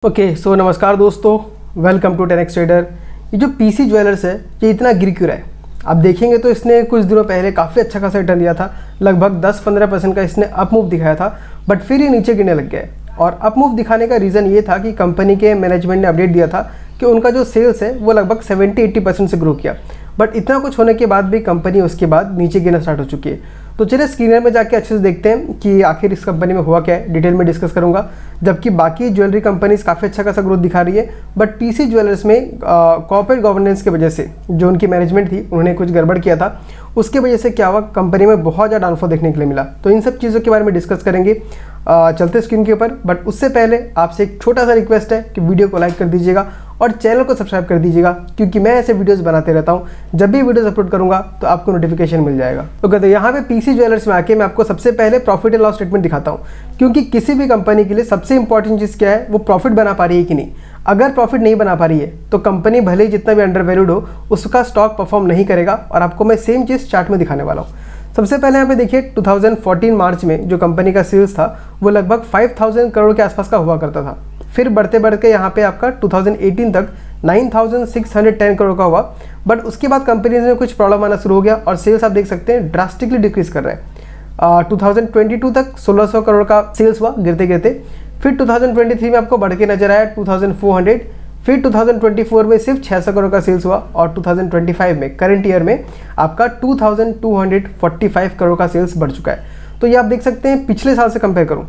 Okay so नमस्कार दोस्तों, welcome to 10x trader. ये जो पीसी ज्वेलर्स है ये इतना गिर क्यों रहा है? आप देखेंगे तो इसने कुछ दिनों पहले काफ़ी अच्छा खासा रिटर्न दिया था, लगभग 10-15% का इसने अप मूव दिखाया था, बट फिर ये नीचे गिरने लग गया है। और अप मूव दिखाने का रीज़न ये था कि कंपनी के मैनेजमेंट ने अपडेट दिया था कि उनका जो सेल्स है वो लगभग 70-80% से ग्रो किया, बट इतना कुछ होने के बाद भी कंपनी उसके बाद नीचे गिरना स्टार्ट हो चुकी है। तो चलिए स्क्रीनर में जाके अच्छे से देखते हैं कि आखिर इस कंपनी में हुआ क्या है, डिटेल में डिस्कस करूंगा। जबकि बाकी ज्वेलरी कंपनीज काफ़ी अच्छा खासा ग्रोथ दिखा रही है, बट पीसी ज्वेलर्स में कॉर्पोरेट गवर्नेंस की वजह से जो उनकी मैनेजमेंट थी उन्होंने कुछ गड़बड़ किया था, उसके वजह से क्या हुआ, कंपनी में बहुत ज़्यादा डाउनफॉल देखने के लिए मिला। तो इन सब चीज़ों के बारे में डिस्कस करेंगे चलते स्क्रीन के ऊपर। बट उससे पहले आपसे एक छोटा सा रिक्वेस्ट है कि वीडियो को लाइक कर दीजिएगा और चैनल को सब्सक्राइब कर दीजिएगा, क्योंकि मैं ऐसे वीडियोस बनाते रहता हूँ। जब भी वीडियोस अपलोड करूँगा तो आपको नोटिफिकेशन मिल जाएगा। तो यहाँ पे पीसी ज्वेलर्स में आके मैं आपको सबसे पहले प्रॉफिट एंड लॉस स्टेटमेंट दिखाता हूँ, क्योंकि किसी भी कंपनी के लिए सबसे इंपॉर्टेंट चीज़ क्या है, वो प्रॉफिट बना पा रही है कि नहीं। अगर प्रॉफिट नहीं बना पा रही है तो कंपनी भले ही जितना भी अंडर वैल्यूड हो उसका स्टॉक परफॉर्म नहीं करेगा, और आपको मैं सेम चीज़ चार्ट में दिखाने वाला हूँ। सबसे पहले यहाँ पे देखिए 2014 मार्च में जो कंपनी का सेल्स था वो लगभग 5000 करोड़ के आसपास का हुआ करता था। फिर बढ़ते बढ़ते यहाँ पे आपका 2018 तक 9610 करोड़ का हुआ, बट उसके बाद कंपनी में कुछ प्रॉब्लम आना शुरू हो गया और सेल्स आप देख सकते हैं ड्रास्टिकली डिक्रीज कर रहे हैं। 2022 तक 1600 करोड़ का सेल्स हुआ गिरते गिरते, फिर 2023 में आपको बढ़ के नजर आया 2400, फिर 2024 में सिर्फ 600 करोड़ का सेल्स हुआ, और 2025 में करंट ईयर में आपका 2245 करोड़ का सेल्स बढ़ चुका है। तो ये आप देख सकते हैं पिछले साल से कंपेयर करूं,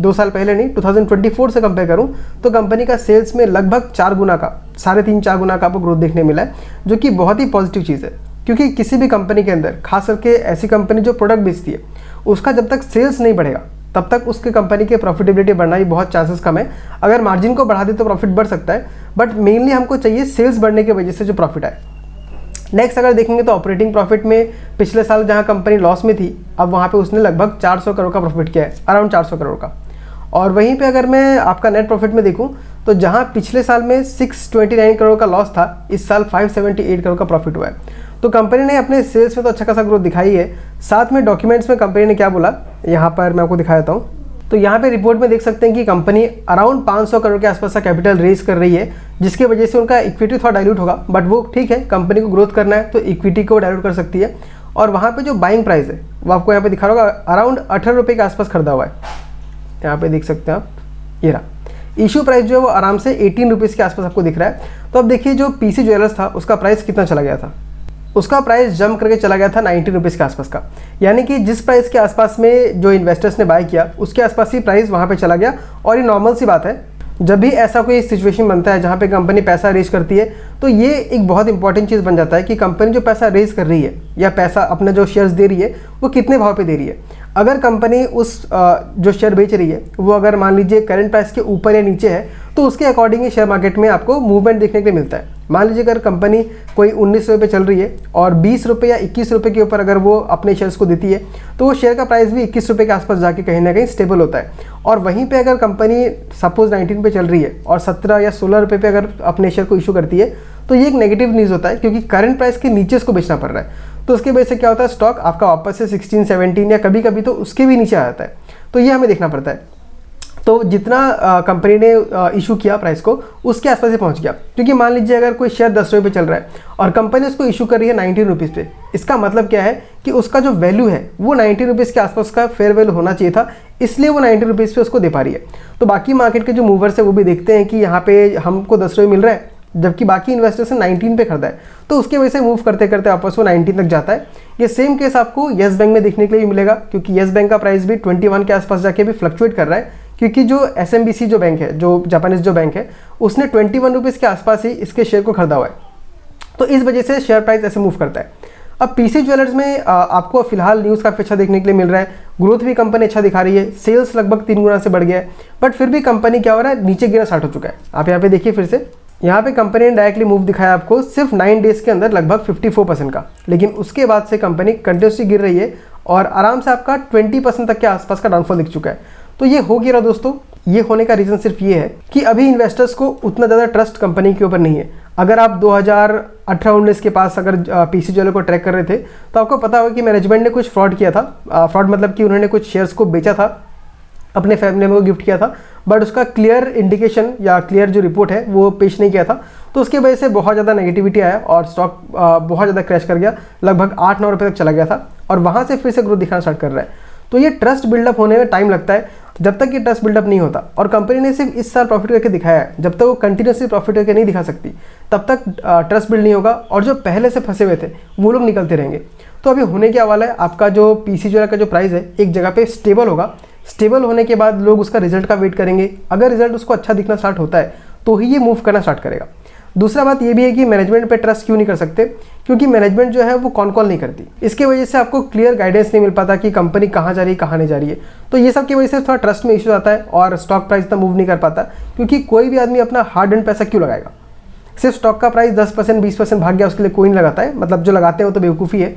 2 साल पहले नहीं 2024 से कंपेयर करूं तो कंपनी का सेल्स में लगभग 4 गुना का, 3.5-4 गुना का आपको ग्रोथ देखने मिला है, जो कि बहुत ही पॉजिटिव चीज़ है। क्योंकि किसी भी कंपनी के अंदर, खास करके ऐसी कंपनी जो प्रोडक्ट बेचती है, उसका जब तक सेल्स नहीं बढ़ेगा तब तक उसके कंपनी के प्रॉफिटेबिलिटी बढ़ना ही बहुत चांसेस कम है। अगर मार्जिन को बढ़ा दे तो प्रॉफिट बढ़ सकता है, बट मेनली हमको चाहिए सेल्स बढ़ने की वजह से जो प्रॉफिट आए। नेक्स्ट अगर देखेंगे तो ऑपरेटिंग प्रॉफिट में पिछले साल जहां कंपनी लॉस में थी, अब वहां पे उसने लगभग 400 करोड़ का प्रॉफिट किया है, अराउंड 400 करोड़ का। और वहीं पे अगर मैं आपका नेट प्रॉफिट में देखूं तो जहां पिछले साल में 629 करोड़ का लॉस था, इस साल 578 करोड़ का प्रॉफिट हुआ है। तो कंपनी ने अपने सेल्स में तो अच्छा खासा ग्रोथ दिखाई है। साथ में डॉक्यूमेंट्स में कंपनी ने क्या बोला, यहाँ पर मैं आपको दिखा देता हूँ। तो यहाँ पे रिपोर्ट में देख सकते हैं कि कंपनी अराउंड 500 करोड़ के आसपास का कैपिटल रेज कर रही है, जिसके वजह से उनका इक्विटी थोड़ा डाइल्यूट होगा, बट वो ठीक है, कंपनी को ग्रोथ करना है तो इक्विटी को डाइल्यूट कर सकती है। और वहाँ पे जो बाइंग प्राइस है वो आपको यहाँ पे दिखा रहा होगा, अराउंड 18 रुपये के आसपास खरीदा हुआ है। यहाँ पे देख सकते हैं आप, ये रहा। इशू प्राइस जो है वो आराम से 18 रुपीज़ के आसपास आपको दिख रहा है। तो अब देखिए जो पीसी ज्वेलर्स था उसका प्राइस कितना चला गया था, उसका प्राइस जंप करके चला गया था 90 रुपीज़ के आसपास का। यानी कि जिस प्राइस के आसपास में जो इन्वेस्टर्स ने बाय किया उसके आसपास ही प्राइस वहाँ पे चला गया। और ये नॉर्मल सी बात है, जब भी ऐसा कोई सिचुएशन बनता है जहाँ पे कंपनी पैसा रेज करती है तो ये एक बहुत इंपॉर्टेंट चीज़ बन जाता है कि कंपनी जो पैसा रेज कर रही है या पैसा अपने जो शेयर्स दे रही है वो कितने भाव पे दे रही है। अगर कंपनी उस जो शेयर बेच रही है वो अगर मान लीजिए करंट प्राइस के ऊपर या नीचे है तो उसके अकॉर्डिंग ही शेयर मार्केट में आपको मूवमेंट देखने के लिए मिलता है। मान लीजिए अगर कंपनी कोई 19 रुपये चल रही है और 20 रुपये या 21 रुपये के ऊपर अगर वो अपने शेयर्स को देती है तो वो शेयर का प्राइस भी 21 रुपये के आसपास जाके कहीं ना कहीं स्टेबल होता है। और वहीं पे अगर कंपनी सपोज 19 पे चल रही है और 17 या 16 रुपये पे अगर अपने शेयर को इशू करती है तो ये एक नेगेटिव न्यूज़ होता है, क्योंकि करंट प्राइस के नीचे इसको बेचना पड़ रहा है। तो उसकी वजह से क्या होता है, स्टॉक आपका वापस से 16-17 या कभी कभी तो उसके भी नीचे आ जाता है। तो ये हमें देखना पड़ता है। तो जितना कंपनी ने इशू किया प्राइस को उसके आसपास ही पहुंच गया, क्योंकि मान लीजिए अगर कोई शेयर 10 रुपये पे चल रहा है और कंपनी उसको इशू कर रही है 19 रुपीज़ पे, इसका मतलब क्या है कि उसका जो वैल्यू है वो 90 रुपीज़ के आसपास का फेयर वैल्यू होना चाहिए था, इसलिए वो 90 रुपीज़ पे उसको दे पा रही है। तो बाकी मार्केट के जो मूवर्स है वो भी देखते हैं कि यहाँ पे हमको 10 रुपये मिल रहा है जबकि बाकी इन्वेस्टर्स ने 19 पे खरीदा है, तो उसके वजह से मूव करते करते वापस वो 19 तक जाता है। ये सेम केस आपको येस बैंक में देखने के लिए मिलेगा, क्योंकि येस बैंक का प्राइस भी 21 के आसपास जाके भी फ्लक्चुएट कर रहा है, क्योंकि जो SMBC जो बैंक है, जो जापानीज जो बैंक है, उसने 21 रुपीज़ के आसपास ही इसके शेयर को खरीदा हुआ है। तो इस वजह से शेयर प्राइस ऐसे मूव करता है। अब पीसी ज्वेलर्स में आपको फिलहाल न्यूज़ काफ़ी अच्छा देखने के लिए मिल रहा है, ग्रोथ भी कंपनी अच्छा दिखा रही है, सेल्स लगभग 3 गुना से बढ़ गया है, बट फिर भी कंपनी क्या हो रहा है, नीचे गिरना स्टार्ट हो चुका है। आप यहाँ पे देखिए फिर से, यहाँ पे कंपनी ने डायरेक्टली मूव दिखाया आपको सिर्फ 9 डेज के अंदर लगभग 54% का, लेकिन उसके बाद से कंपनी कंटिन्यूसली गिर रही है और आराम से आपका 20% तक के आसपास का डाउनफॉल दिख चुका है। तो ये हो गया दोस्तों। ये होने का रीज़न सिर्फ ये है कि अभी इन्वेस्टर्स को उतना ज़्यादा ट्रस्ट कंपनी के ऊपर नहीं है। अगर आप 2018-19 के पास अगर पीसी ज्वेलर को ट्रैक कर रहे थे तो आपको पता होगा कि मैनेजमेंट ने कुछ फ्रॉड किया था। फ्रॉड मतलब कि उन्होंने कुछ शेयर्स को बेचा था, अपने फैमिली मेंबर को गिफ्ट किया था, बट उसका क्लियर इंडिकेशन या क्लियर जो रिपोर्ट है वो पेश नहीं किया था, तो उसकी वजह से बहुत ज़्यादा नेगेटिविटी आया और स्टॉक बहुत ज़्यादा क्रैश कर गया, लगभग 8-9 रुपये तक चला गया था और वहाँ से फिर से ग्रोथ दिखाना स्टार्ट कर रहा है। तो ये ट्रस्ट बिल्डअप होने में टाइम लगता है, जब तक ये ट्रस्ट बिल्डअप नहीं होता। और कंपनी ने सिर्फ इस साल प्रॉफिट करके दिखाया है, जब तक वो कंटिन्यूसली प्रॉफिट करके नहीं दिखा सकती तब तक ट्रस्ट बिल्ड नहीं होगा और जो पहले से फंसे हुए थे वो लोग निकलते रहेंगे। तो अभी होने क्या वाला है, आपका जो पीसी ज्वेलर का जो प्राइस है एक जगह पे स्टेबल होगा। स्टेबल होने के बाद लोग उसका रिजल्ट का वेट करेंगे, अगर रिजल्ट उसको अच्छा दिखना स्टार्ट होता है तो ही ये मूव करना स्टार्ट करेगा। दूसरा बात ये भी है कि मैनेजमेंट पे ट्रस्ट क्यों नहीं कर सकते, क्योंकि मैनेजमेंट जो है वो कॉल नहीं करती। इसके वजह से आपको क्लियर गाइडेंस नहीं मिल पाता कि कंपनी कहाँ जा रही है कहाँ नहीं जा रही है। तो ये सब की वजह से थोड़ा ट्रस्ट में इश्यूज आता है और स्टॉक प्राइस इतना मूव नहीं कर पाता, क्योंकि कोई भी आदमी अपना हार्ड एंड पैसा क्यों लगाएगा। सिर्फ स्टॉक का प्राइस 10% 20% भाग गया उसके लिए कोई नहीं लगाता है, मतलब जो लगाते हैं वो तो बेवकूफ़ी है,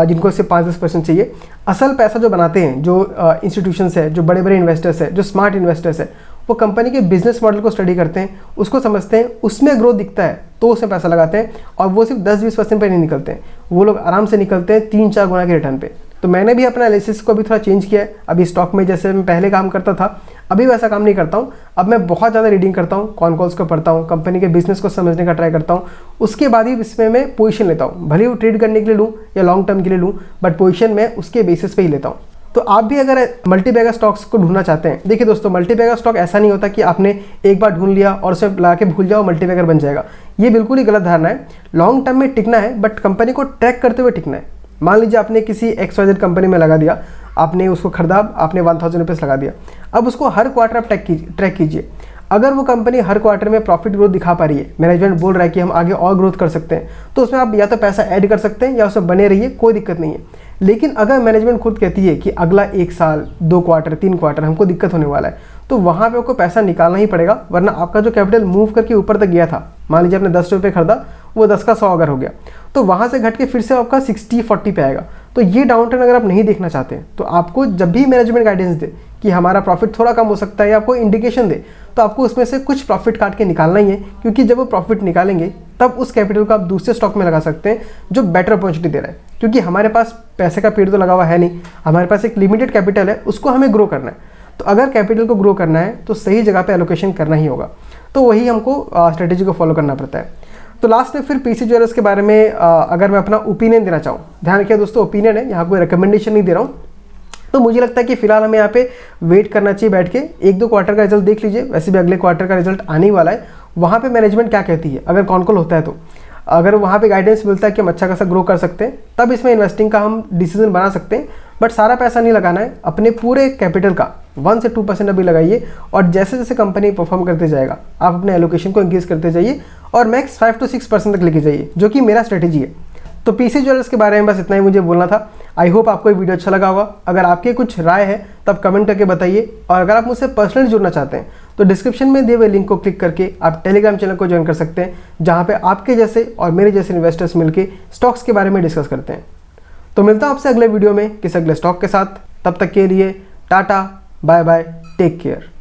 जिनको सिर्फ 5-10% चाहिए। असल पैसा जो बनाते हैं, जो इंस्टीट्यूशंस है, जो बड़े बड़े इन्वेस्टर्स है, जो स्मार्ट इन्वेस्टर्स है, वो कंपनी के बिजनेस मॉडल को स्टडी करते हैं, उसको समझते हैं, उसमें ग्रोथ दिखता है तो उसमें पैसा लगाते हैं। और वो सिर्फ 10-20% पे नहीं निकलते हैं, वो लोग आराम से निकलते हैं 3-4 गुना के रिटर्न पे। तो मैंने भी अपना एनालिसिस को अभी थोड़ा चेंज किया है। अभी स्टॉक में जैसे मैं पहले काम करता था, अभी वैसा काम नहीं करता हूँ। अब मैं बहुत ज़्यादा रीडिंग करता हूँ, कॉन्कॉल्स को पढ़ता हूँ, कंपनी के बिजनेस को समझने का ट्राई करता हूँ, उसके बाद ही इसमें मैं पोजीशन लेता हूँ। भले ही वो ट्रेड करने के लिए लूँ या लॉन्ग टर्म के लिए लूँ, बट पोजीशन मैं उसके बेसिस पे ही लेता हूँ। तो आप भी अगर मल्टीबैगर स्टॉक्स को ढूंढना चाहते हैं, देखिए दोस्तों, मल्टीबैगर स्टॉक ऐसा नहीं होता कि आपने एक बार ढूंढ लिया और उसे लगा के भूल जाओ मल्टीबैगर बन जाएगा। ये बिल्कुल ही गलत धारणा है। लॉन्ग टर्म में टिकना है, बट कंपनी को ट्रैक करते हुए टिकना है। मान लीजिए आपने किसी XYZ कंपनी में लगा दिया, आपने उसको खरीदा, आपने 1000 रुपीज़ लगा दिया। अब उसको हर क्वार्टर आप ट्रैक कीजिए। अगर वो कंपनी हर क्वार्टर में प्रॉफिट ग्रोथ दिखा पा रही है, मैनेजमेंट बोल रहा है कि हम आगे और ग्रोथ कर सकते हैं, तो उसमें आप या तो पैसा ऐड कर सकते हैं या उसमें बने रहिए, कोई दिक्कत नहीं है। लेकिन अगर मैनेजमेंट खुद कहती है कि अगला 1 साल 2 क्वार्टर 3 क्वार्टर हमको दिक्कत होने वाला है, तो वहाँ पे आपको पैसा निकालना ही पड़ेगा, वरना आपका जो कैपिटल मूव करके ऊपर तक गया था, मान लीजिए आपने 10 रुपये खरीदा, वो 10 का 100 अगर हो गया, तो वहाँ से घट के फिर से आपका 60-40 पे आएगा। तो ये डाउन टर्न अगर आप नहीं देखना चाहते हैं, तो आपको जब भी मैनेजमेंट गाइडेंस दे कि हमारा प्रॉफिट थोड़ा कम हो सकता है या आपको इंडिकेशन दे, तो आपको उसमें से कुछ प्रॉफिट काट के निकालना ही है। क्योंकि जब वो प्रॉफिट निकालेंगे तब उस कैपिटल को आप दूसरे स्टॉक में लगा सकते हैं जो बेटर अपॉर्चुनिटी दे रहा है। क्योंकि हमारे पास पैसे का पेड़ तो लगा हुआ है नहीं, हमारे पास एक लिमिटेड कैपिटल है, उसको हमें ग्रो करना है। तो अगर कैपिटल को ग्रो करना है तो सही जगह पे एलोकेशन करना ही होगा। तो वही हमको स्ट्रेटेजी को फॉलो करना पड़ता है। तो लास्ट में फिर पीसी ज्वेलर्स के बारे में अगर मैं अपना ओपिनियन देना चाहूँ, ध्यान रखिए दोस्तों, ओपिनियन है, यहाँ कोई रिकमेंडेशन नहीं दे रहा हूँ। तो मुझे लगता है कि फिलहाल हमें यहाँ पे वेट करना चाहिए बैठ के, 1-2 क्वार्टर का रिजल्ट देख लीजिए। वैसे भी अगले क्वार्टर का रिजल्ट आने ही वाला है, वहाँ पे मैनेजमेंट क्या कहती है, अगर कॉन्कॉल होता है तो अगर वहाँ पे गाइडेंस मिलता है कि हम अच्छा खासा ग्रो कर सकते हैं, तब इसमें इन्वेस्टिंग का हम डिसीजन बना सकते हैं। बट सारा पैसा नहीं लगाना है, अपने पूरे कैपिटल का 1 से 2% अभी लगाइए और जैसे जैसे कंपनी परफॉर्म करते जाएगा आप अपने एलोकेशन को इंक्रीज करते जाइए और मैक्स 5 to 6% तक लेके जाइए, जो कि मेरा स्ट्रेटेजी है। तो पीसी ज्वेलर्स के बारे में बस इतना ही मुझे बोलना था। आई होप आपको ये वीडियो अच्छा लगा होगा। अगर आपके कुछ राय है तब कमेंट करके बताइए, और अगर आप मुझसे पर्सनली जुड़ना चाहते हैं तो डिस्क्रिप्शन में दिए हुए लिंक को क्लिक करके आप टेलीग्राम चैनल को ज्वाइन कर सकते हैं, जहाँ पे आपके जैसे और मेरे जैसे इन्वेस्टर्स मिलके स्टॉक्स के बारे में डिस्कस करते हैं। तो मिलता हूँ आपसे अगले वीडियो में किसी अगले स्टॉक के साथ। तब तक के लिए टाटा, बाय बाय, टेक केयर।